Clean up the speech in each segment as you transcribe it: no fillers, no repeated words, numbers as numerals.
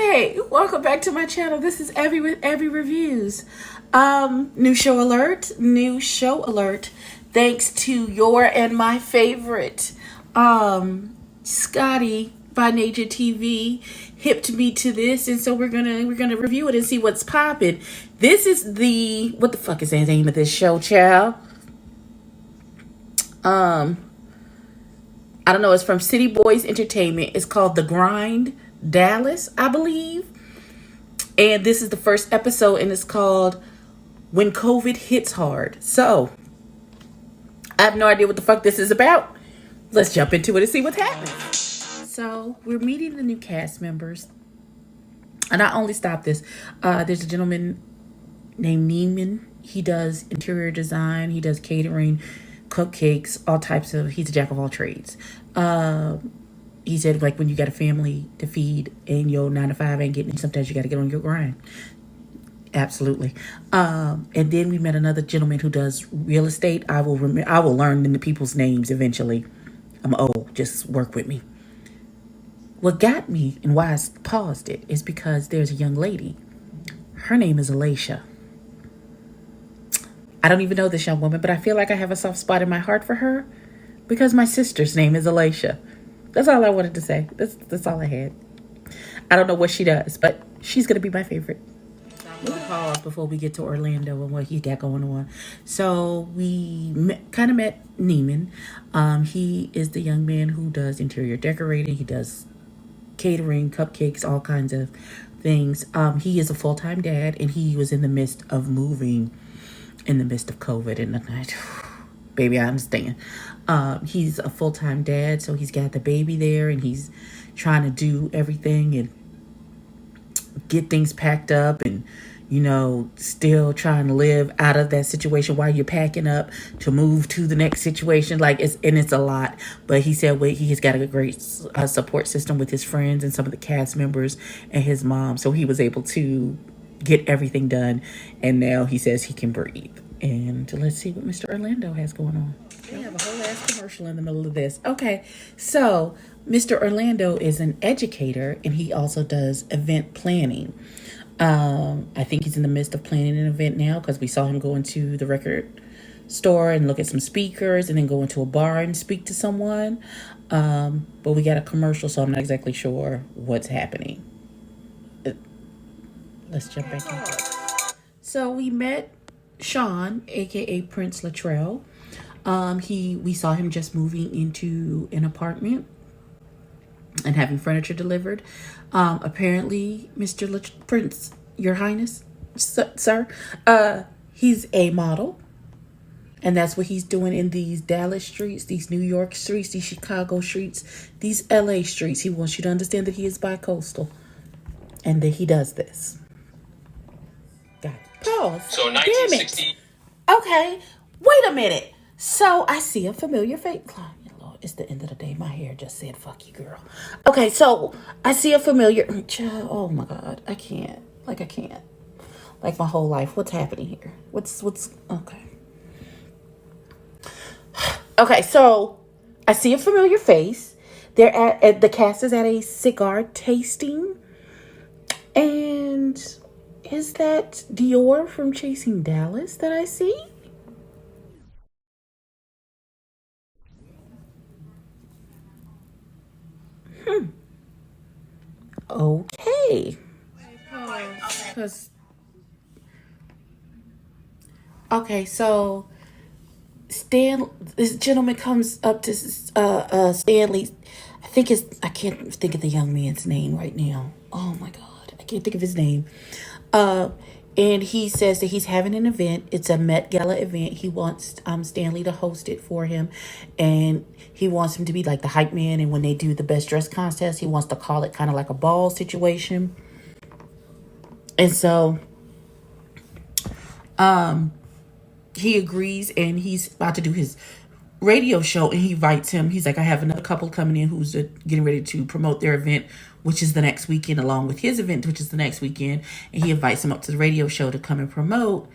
Hey, welcome back to my channel. This is Evie with Evie Reviews. New show alert. Thanks to your and my favorite, Scotty by Nature TV hipped me to this, and so we're gonna review it and see what's popping. This is the what the fuck is the name of this show, child? I don't know. It's from City Boys Entertainment. It's called The Grind Dallas, I believe. And this is the first episode, and it's called When COVID Hits Hard. So, I have no idea what the fuck this is about. Let's jump into it and see what's happening. So, we're meeting the new cast members. And I only stopped this. There's a gentleman named Neiman. He does interior design. He does catering, cupcakes, all types of... He's a jack of all trades. He said, like, when you got a family to feed and your 9 to 5 ain't getting it, sometimes you got to get on your grind. Absolutely. And then we met another gentleman who does real estate. I will learn the people's names eventually. I'm old. Just work with me. What got me and why I paused it is because there's a young lady. Her name is Alicia. I don't even know this young woman, but I feel like I have a soft spot in my heart for her because my sister's name is Alicia. That's all I wanted to say. That's all I had. I don't know what she does, but she's going to be my favorite. I'm going to pause before we get to Orlando and what he got going on. So we kind of met Neiman. He is the young man who does interior decorating. He does catering, cupcakes, all kinds of things. He is a full-time dad, and he was in the midst of moving in the midst of COVID. And baby, I understand. He's a full-time dad, so he's got the baby there, and he's trying to do everything and get things packed up and, still trying to live out of that situation while you're packing up to move to the next situation. Like, it's a lot. But he said he has got a great support system with his friends and some of the cast members and his mom. So he was able to get everything done. And now he says he can breathe. And let's see what Mr. Orlando has going on. We have a whole ass commercial in the middle of this. Okay, so Mr. Orlando is an educator, and he also does event planning. I think he's in the midst of planning an event now because we saw him go into the record store and look at some speakers and then go into a bar and speak to someone. But we got a commercial, so I'm not exactly sure what's happening. Let's jump back in. So we met Sean, aka Princetrell. We saw him just moving into an apartment and having furniture delivered. Apparently, Mr. Prince, Your Highness, sir, he's a model. And that's what he's doing in these Dallas streets, these New York streets, these Chicago streets, these LA streets. He wants you to understand that he is bi-coastal and that he does this. Got it. Pause. So 1960. Okay, wait a minute. So I see a familiar face. Lord, it's the end of the day. My hair just said, fuck you, girl. Okay, so I see a familiar... Oh, my God. I can't. Like my whole life. What's happening here? What's... Okay. Okay, so I see a familiar face. They're at the cast is at a cigar tasting. And is that Dior from Chasing Dallas that I see? Okay. Okay, so this gentleman comes up to Stanley. I can't think of the young man's name right now. Oh my God, I can't think of his name. And he says that he's having an event. It's a Met Gala event. He wants Stanley to host it for him. And he wants him to be like the hype man. And when they do the best dress contest, he wants to call it kind of like a ball situation. And so he agrees, and he's about to do his radio show, and he invites him. He's like, I have another couple coming in who's getting ready to promote their event, which is the next weekend, along with his event, which is the next weekend. And he invites him up to the radio show to come and promote.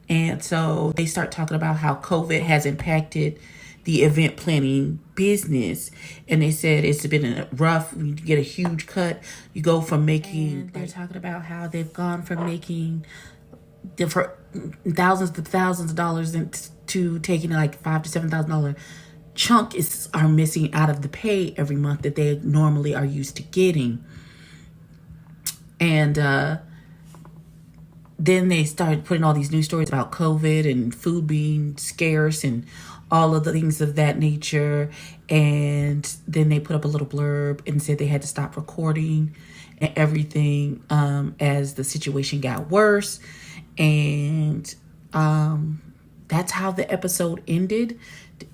And so they start talking about how COVID has impacted the event planning business, and they said it's been a rough. You get a huge cut. You go from making. And they're talking about how they've gone from making different thousands of dollars to taking like $5,000 to $7,000 chunk are missing out of the pay every month that they normally are used to getting. And then they started putting all these news stories about COVID and food being scarce and all of the things of that nature. And then they put up a little blurb and said they had to stop recording and everything as the situation got worse. And that's how the episode ended.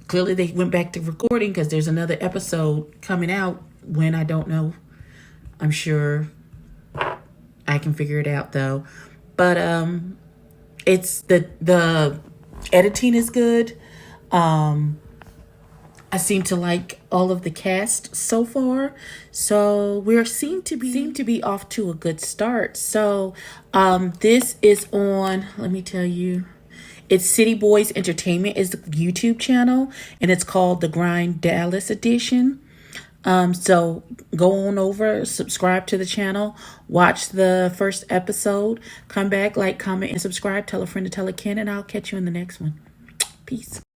Clearly they went back to recording because there's another episode coming out when, I don't know. I'm sure I can figure it out though. But it's the editing is good. I seem to like all of the cast so far. So we seem to be off to a good start. So this is on, let me tell you, it's City Boys Entertainment is the YouTube channel, and it's called The Grind Dallas Edition. So go on over, subscribe to the channel, watch the first episode, come back, like, comment, and subscribe, tell a friend to tell a kin, and I'll catch you in the next one. Peace.